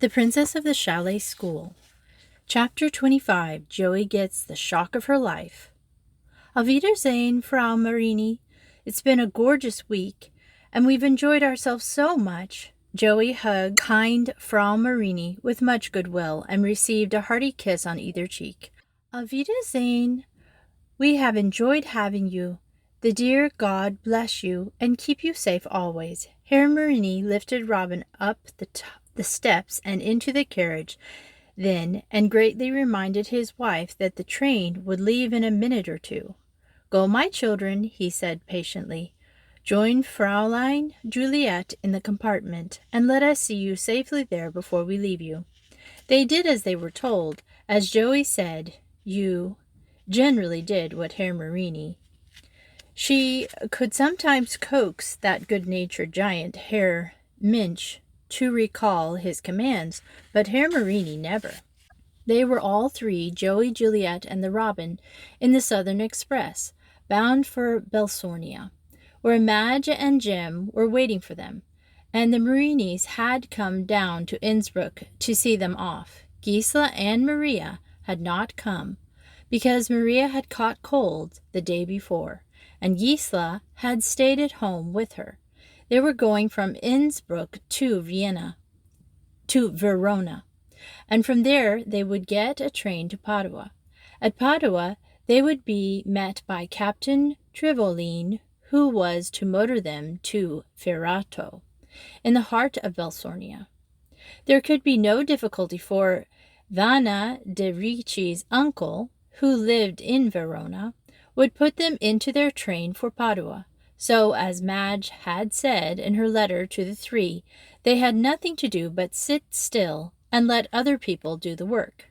The Princess of the Chalet School. Chapter 25. Joey Gets the Shock of Her Life. Auf Wiedersehen, Frau Marini. It's been a gorgeous week, and we've enjoyed ourselves so much. Joey hugged kind Frau Marini with much goodwill and received a hearty kiss on either cheek. Auf Wiedersehen. We have enjoyed having you. The dear God bless you and keep you safe always. Herr Marini lifted Robin up the steps and into the carriage then, and greatly reminded his wife that the train would leave in a minute or two. Go, my children, he said patiently. Join Fraulein Juliet in the compartment, and let us see you safely there before we leave you. They did as they were told. As Joey said, you generally did what Herr Marini. She could sometimes coax that good-natured giant, Herr Minch, to recall his commands, but Herr Marini never. They were all three, Joey, Juliet, and the Robin, in the Southern Express, bound for Belsornia, where Madge and Jim were waiting for them, and the Marinis had come down to Innsbruck to see them off. Gisela and Maria had not come, because Maria had caught cold the day before, and Gisela had stayed at home with her. They were going from Innsbruck to Verona, and from there they would get a train to Padua. At Padua, they would be met by Captain Trivolin, who was to motor them to Ferrato, in the heart of Belsornia. There could be no difficulty, for Vanna de Ricci's uncle, who lived in Verona, would put them into their train for Padua. So, as Madge had said in her letter to the three, they had nothing to do but sit still and let other people do the work.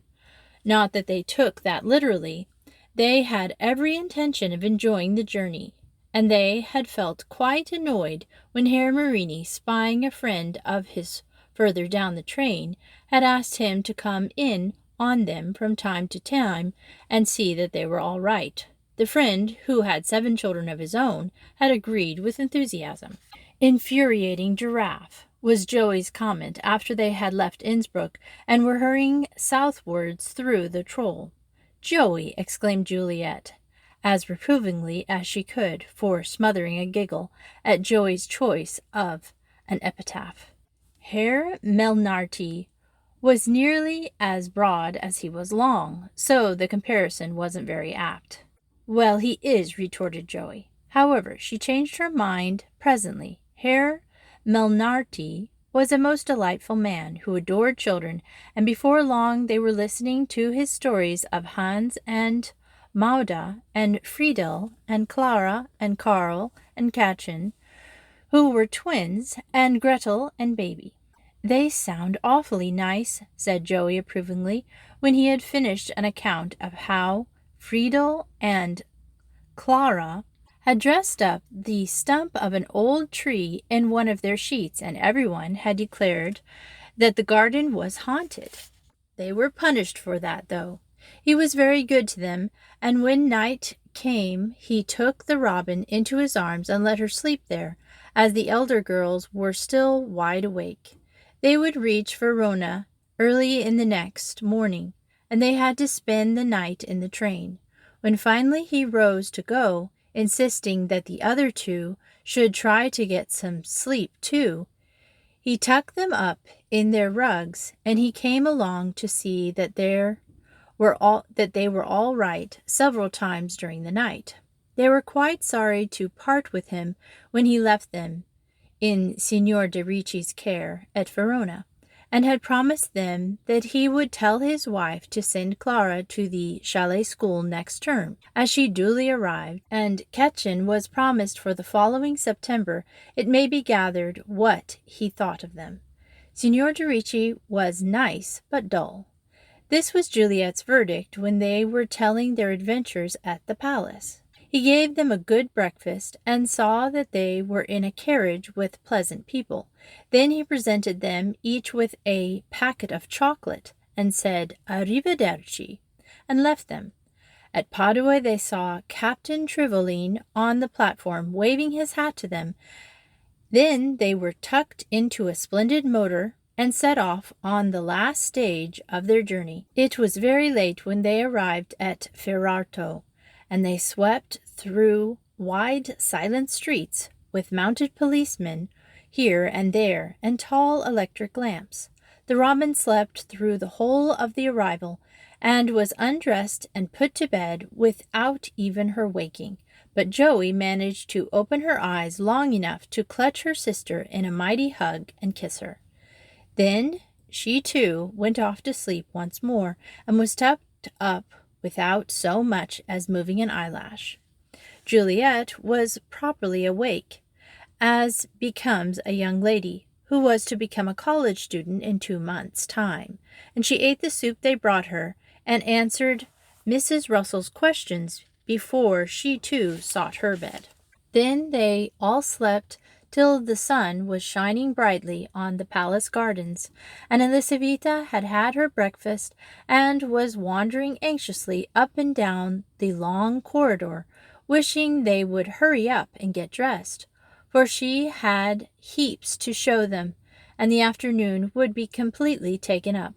Not that they took that literally. They had every intention of enjoying the journey, and they had felt quite annoyed when Herr Marini, spying a friend of his further down the train, had asked him to come in on them from time to time and see that they were all right. The friend, who had 7 children of his own, had agreed with enthusiasm. Infuriating giraffe, was Joey's comment after they had left Innsbruck and were hurrying southwards through the Troll. Joey, exclaimed Juliet, as reprovingly as she could, for smothering a giggle at Joey's choice of an epitaph. Herr Melnarty was nearly as broad as he was long, so the comparison wasn't very apt. Well, he is, retorted Joey. However, she changed her mind presently. Herr Melnarty was a most delightful man who adored children, and before long they were listening to his stories of Hans and Mauda and Friedel and Clara and Karl and Katrin, who were twins, and Gretel and Baby. They sound awfully nice, said Joey approvingly, when he had finished an account of how Friedel and Clara had dressed up the stump of an old tree in one of their sheets, and everyone had declared that the garden was haunted. They were punished for that, though. He was very good to them, and when night came he took the Robin into his arms and let her sleep there, as the elder girls were still wide awake. They would reach Verona early in the next morning, and they had to spend the night in the train. When finally he rose to go, insisting that the other two should try to get some sleep too, he tucked them up in their rugs, and he came along to see that they were all right several times during the night. They were quite sorry to part with him when he left them in Signor de Ricci's care at Verona, and had promised them that he would tell his wife to send Clara to the Chalet School next term. As she duly arrived, and Ketchen was promised for the following September, it may be gathered what he thought of them. Signor de Ricci was nice, but dull. This was Juliet's verdict when they were telling their adventures at the palace. He gave them a good breakfast, and saw that they were in a carriage with pleasant people. Then he presented them each with a packet of chocolate, and said "Arrivederci," and left them. At Padua they saw Captain Trivolin on the platform, waving his hat to them. Then they were tucked into a splendid motor and set off on the last stage of their journey. It was very late when they arrived at Ferrarto, and they swept through wide, silent streets with mounted policemen here and there and tall electric lamps. The robin slept through the whole of the arrival and was undressed and put to bed without even her waking. But Joey managed to open her eyes long enough to clutch her sister in a mighty hug and kiss her. Then she too went off to sleep once more and was tucked up without so much as moving an eyelash. Juliet was properly awake, as becomes a young lady who was to become a college student in 2 months' time, and she ate the soup they brought her and answered Mrs. Russell's questions before she too sought her bed. Then they all slept till the sun was shining brightly on the palace gardens, and Elisaveta had had her breakfast and was wandering anxiously up and down the long corridor, wishing they would hurry up and get dressed, for she had heaps to show them, and the afternoon would be completely taken up.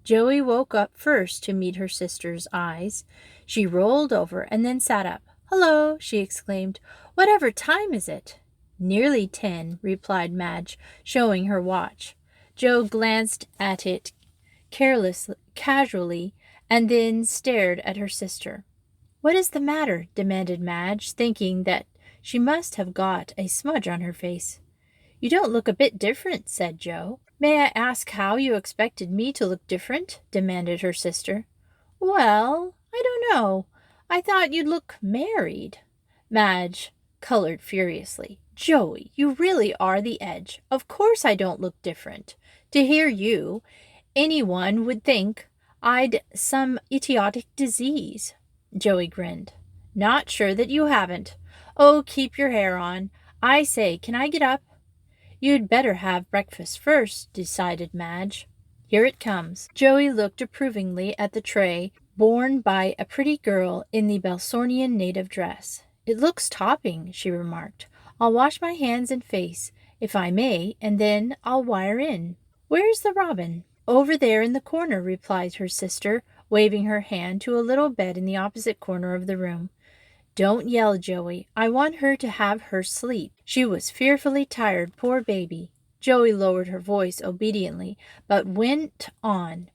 Joey woke up first to meet her sister's eyes. She rolled over and then sat up. "Hello," she exclaimed. "Whatever time is it?" "Nearly 10, replied Madge, showing her watch. Jo glanced at it casually, and then stared at her sister. "What is the matter?" demanded Madge, thinking that she must have got a smudge on her face. "You don't look a bit different," said Jo. "May I ask how you expected me to look different?" demanded her sister. "Well, I don't know. I thought you'd look married." Madge colored furiously. "Joey, you really are the edge. Of course I don't look different. To hear you, anyone would think I'd some idiotic disease." Joey grinned. "Not sure that you haven't. Oh, keep your hair on. I say, can I get up?" "You'd better have breakfast first," decided Madge. "Here it comes." Joey looked approvingly at the tray borne by a pretty girl in the Belsonian native dress. "It looks topping," she remarked. "I'll wash my hands and face, if I may, and then I'll wire in." "Where's the robin?" "Over there in the corner," replied her sister, waving her hand to a little bed in the opposite corner of the room. "Don't yell, Joey. I want her to have her sleep. She was fearfully tired, poor baby." Joey lowered her voice obediently, but went on.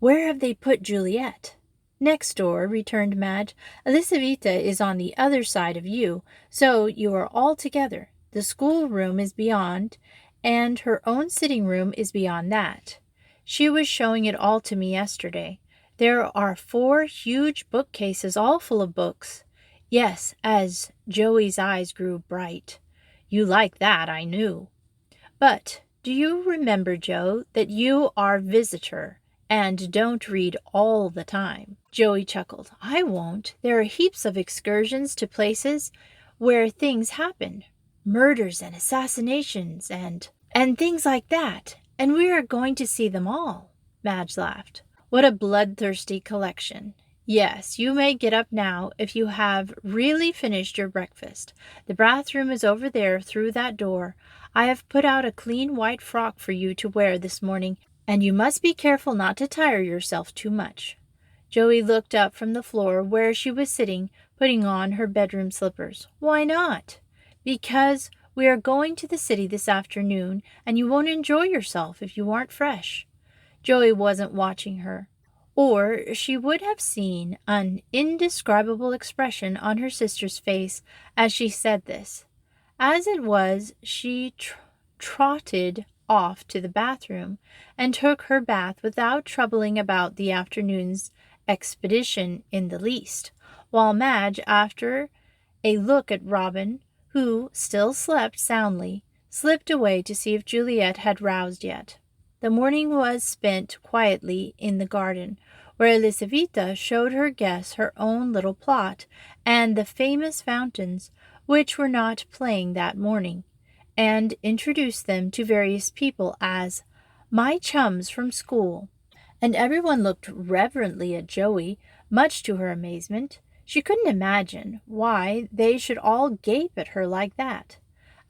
"Where have they put Juliet?" "Next door," returned Madge. "Elisaveta is on the other side of you, so you are all together. The schoolroom is beyond, and her own sitting room is beyond that. She was showing it all to me yesterday. There are 4 huge bookcases all full of books." "Yes," as Joey's eyes grew bright. "You like that, I knew. But do you remember, Jo, that you are visitor and don't read all the time?" Joey chuckled. "I won't. There are heaps of excursions to places where things happen. Murders and assassinations and things like that. And we are going to see them all." Madge laughed. "What a bloodthirsty collection. Yes, you may get up now if you have really finished your breakfast. The bathroom is over there through that door. I have put out a clean white frock for you to wear this morning, and you must be careful not to tire yourself too much." Joey looked up from the floor where she was sitting, putting on her bedroom slippers. "Why not?" "Because we are going to the city this afternoon, and you won't enjoy yourself if you aren't fresh." Joey wasn't watching her, or she would have seen an indescribable expression on her sister's face as she said this. As it was, she trotted off to the bathroom and took her bath without troubling about the afternoon's expedition in the least, while Madge, after a look at Robin, who still slept soundly, slipped away to see if Juliet had roused yet. The morning was spent quietly in the garden, where Elisaveta showed her guests her own little plot and the famous fountains, which were not playing that morning, and introduced them to various people as "my chums from school." And everyone looked reverently at Joey, much to her amazement. She couldn't imagine why they should all gape at her like that.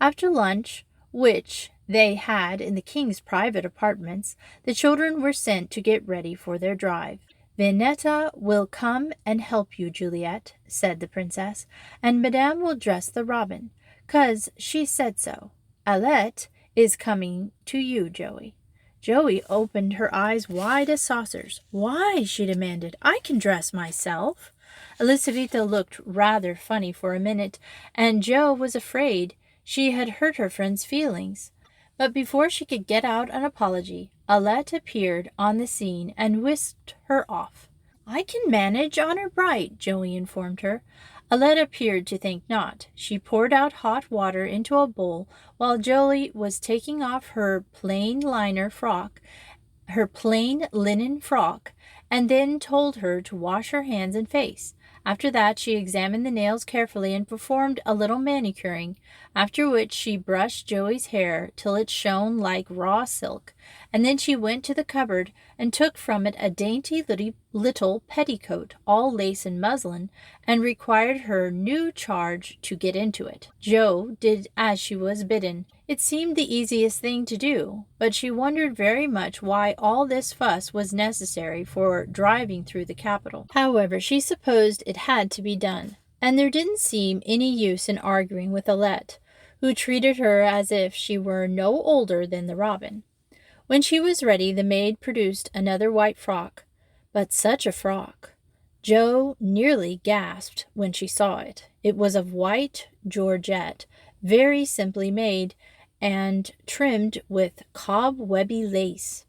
After lunch, which they had in the king's private apartments, the children were sent to get ready for their drive. Vinetta will come and help you, Juliet, said the princess, and Madame will dress the robin, 'cause she said so. Alette is coming to you, Joey. Joey opened her eyes wide as saucers. Why? She demanded. I can dress myself. Elisaveta looked rather funny for a minute, and Jo was afraid she had hurt her friend's feelings. But before she could get out an apology, Alette appeared on the scene and whisked her off. I can manage honor bright, Joey informed her. Alette appeared to think not. She poured out hot water into a bowl while Joey was taking off her plain linen frock, and then told her to wash her hands and face. After that, she examined the nails carefully and performed a little manicuring, after which she brushed Joey's hair till it shone like raw silk, and then she went to the cupboard and took from it a dainty little petticoat, all lace and muslin, and required her new charge to get into it. Jo did as she was bidden. It seemed the easiest thing to do, but she wondered very much why all this fuss was necessary for driving through the capital. However, she supposed it had to be done, and there didn't seem any use in arguing with Alette, who treated her as if she were no older than the robin. When she was ready, the maid produced another white frock, but such a frock! Jo nearly gasped when she saw it. It was of white georgette, very simply made, and trimmed with cobwebby lace.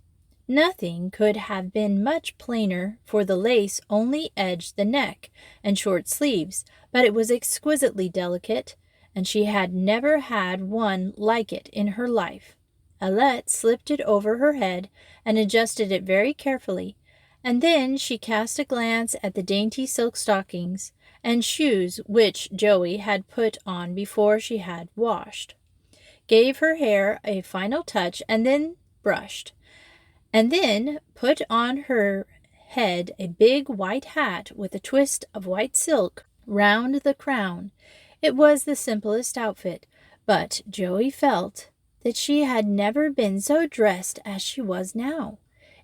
Nothing could have been much plainer, for the lace only edged the neck and short sleeves, but it was exquisitely delicate, and she had never had one like it in her life. Alette slipped it over her head and adjusted it very carefully, and then she cast a glance at the dainty silk stockings and shoes which Joey had put on before she had washed, gave her hair a final touch, and then brushed, and then put on her head a big white hat with a twist of white silk round the crown. It was the simplest outfit, but Joey felt that she had never been so dressed as she was now.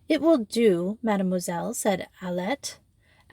It will do, mademoiselle, said Alette,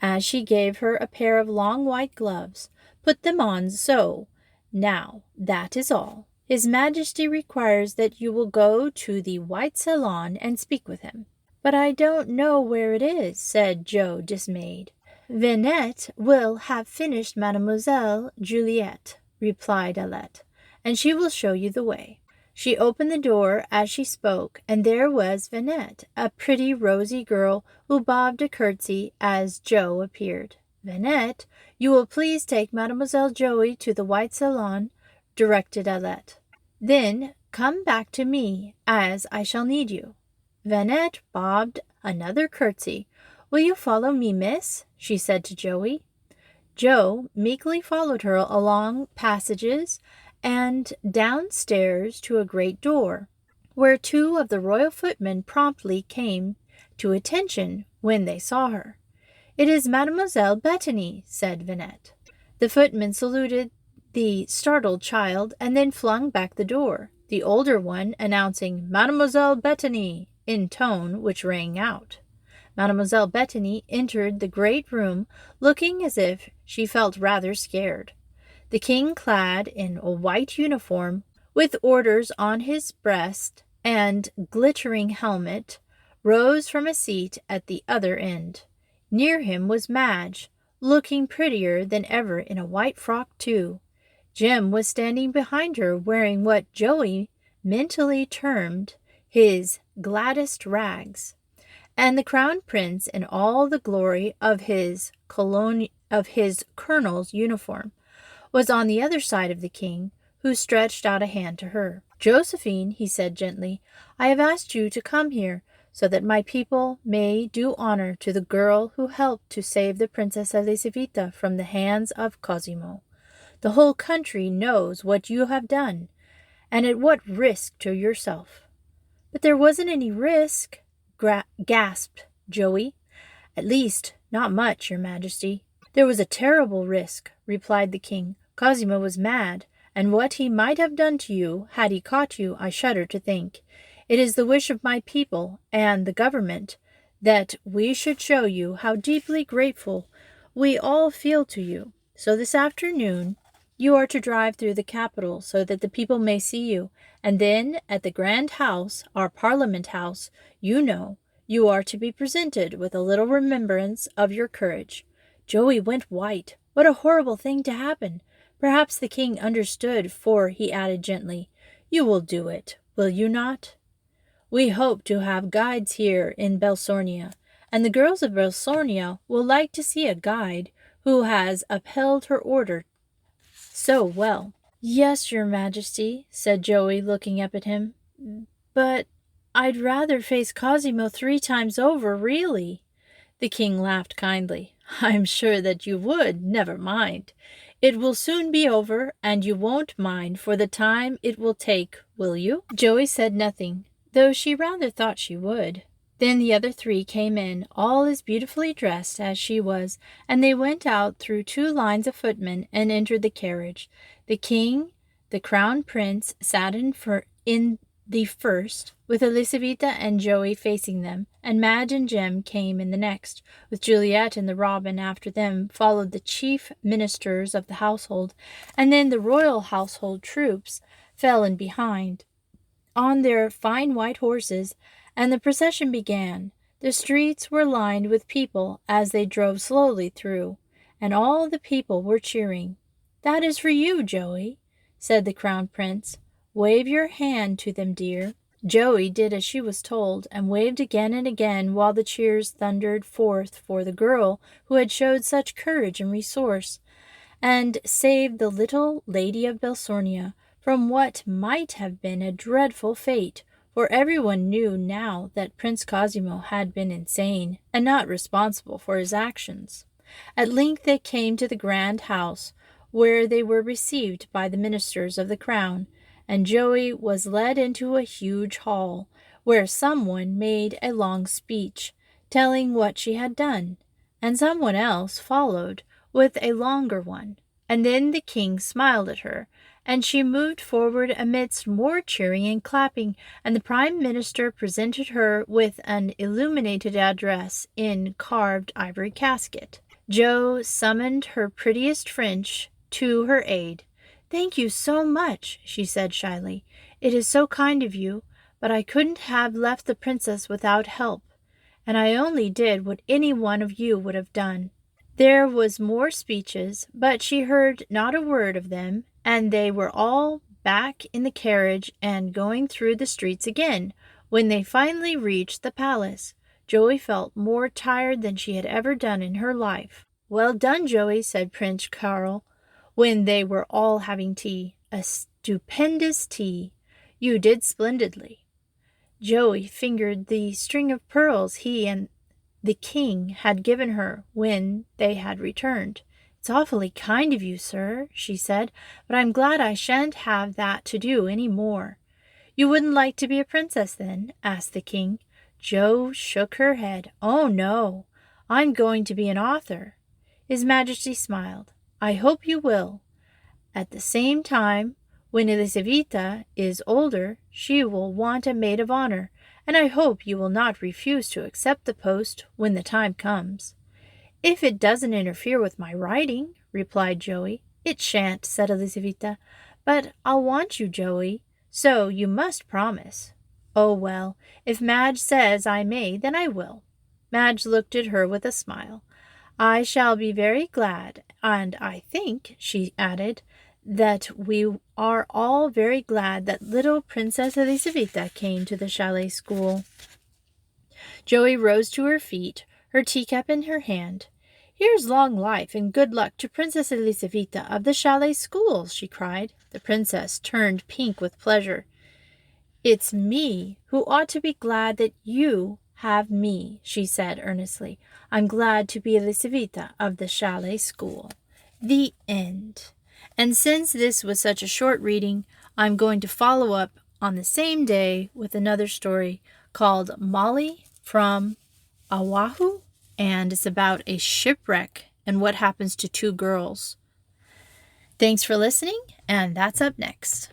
as she gave her a pair of long white gloves. Put them on so. Now, that is all. His Majesty requires that you will go to the white salon and speak with him. But I don't know where it is, said Jo, dismayed. Vinette will have finished Mademoiselle Juliet, replied Alette, and she will show you the way. She opened the door as she spoke, and there was Vinette, a pretty rosy girl who bobbed a curtsy as Jo appeared. Vinette, you will please take Mademoiselle Joey to the white salon, directed Alette. Then come back to me, as I shall need you. Vinette bobbed another curtsy. Will you follow me, miss? She said to Joey. Jo meekly followed her along passages and downstairs to a great door, where two of the royal footmen promptly came to attention when they saw her. It is Mademoiselle Bettany, said Vinette. The footman saluted the startled child and then flung back the door, the older one announcing Mademoiselle Bettany in tone which rang out. Mademoiselle Bettany entered the great room looking as if she felt rather scared. The king, clad in a white uniform, with orders on his breast and glittering helmet, rose from a seat at the other end. Near him was Madge, looking prettier than ever in a white frock too. Jim was standing behind her, wearing what Joey mentally termed his gladdest rags, and the crown prince in all the glory of his colonel's uniform was on the other side of the king, who stretched out a hand to her. Josephine, he said gently, I have asked you to come here so that my people may do honor to the girl who helped to save the Princess Elisaveta from the hands of Cosimo. The whole country knows what you have done, and at what risk to yourself. But there wasn't any risk, gasped Joey. At least, not much, your majesty. There was a terrible risk, replied the king. Cosimo was mad, and what he might have done to you had he caught you, I shudder to think. It is the wish of my people and the government that we should show you how deeply grateful we all feel to you. So this afternoon you are to drive through the capital so that the people may see you, and then at the grand house, our Parliament House, you are to be presented with a little remembrance of your courage. Joey went white. What a horrible thing to happen! Perhaps the king understood, for he added gently, "You will do it, will you not? We hope to have guides here in Belsornia, and the girls of Belsornia will like to see a guide who has upheld her order so well." "Yes, your majesty," said Joey, looking up at him. "But I'd rather face Cosimo 3 times over, really." The king laughed kindly. "I'm sure that you would. Never mind. It will soon be over, and you won't mind for the time it will take, will you?" Joey said nothing, though she rather thought she would. Then the other 3 came in, all as beautifully dressed as she was, and they went out through 2 lines of footmen and entered the carriage. The king, the crown prince, sat in the first, with Elisaveta and Joey facing them, and Madge and Jem came in the next. With Juliet and the Robin after them followed the chief ministers of the household, and then the royal household troops fell in behind on their fine white horses, and the procession began. The streets were lined with people as they drove slowly through, and all the people were cheering. "That is for you, Joey," said the crown prince. "Wave your hand to them, dear." Joey did as she was told, and waved again and again while the cheers thundered forth for the girl who had showed such courage and resource, and saved the little lady of Belsornia from what might have been a dreadful fate, for everyone knew now that Prince Cosimo had been insane, and not responsible for his actions. At length they came to the grand house, where they were received by the ministers of the crown, and Joey was led into a huge hall, where someone made a long speech, telling what she had done, and someone else followed with a longer one. And then the king smiled at her, and she moved forward amidst more cheering and clapping, and the prime minister presented her with an illuminated address in carved ivory casket. Jo summoned her prettiest French to her aid. "Thank you so much," she said shyly. "It is so kind of you, but I couldn't have left the princess without help, and I only did what any one of you would have done." There was more speeches, but she heard not a word of them, and they were all back in the carriage and going through the streets again. When they finally reached the palace, Joey felt more tired than she had ever done in her life. "Well done, Joey," said Prince Karl, when they were all having tea. "A stupendous tea. You did splendidly." Joey fingered the string of pearls he and the king had given her when they had returned. "It's awfully kind of you, sir," she said, "but I'm glad I shan't have that to do any more." "You wouldn't like to be a princess, then?" asked the king. Jo shook her head. "Oh, no. I'm going to be an author." His Majesty smiled. "I hope you will. At the same time, when Elisaveta is older, she will want a maid of honor, and I hope you will not refuse to accept the post when the time comes." "If it doesn't interfere with my writing," replied Joey. "It shan't," said Elisaveta. "But I'll want you, Joey, so you must promise." "Oh, well, if Madge says I may, then I will." Madge looked at her with a smile. "I shall be very glad, and I think," she added, "that we are all very glad that little Princess Elisaveta came to the Chalet School." Joey rose to her feet, her teacup in her hand. "Here's long life and good luck to Princess Elisaveta of the Chalet School," she cried. The princess turned pink with pleasure. "It's me who ought to be glad that you have me," she said earnestly. "I'm glad to be Elisaveta of the Chalet School." The end. And since this was such a short reading, I'm going to follow up on the same day with another story called Molly from Oahu, and it's about a shipwreck and what happens to 2 girls. Thanks for listening, and that's up next.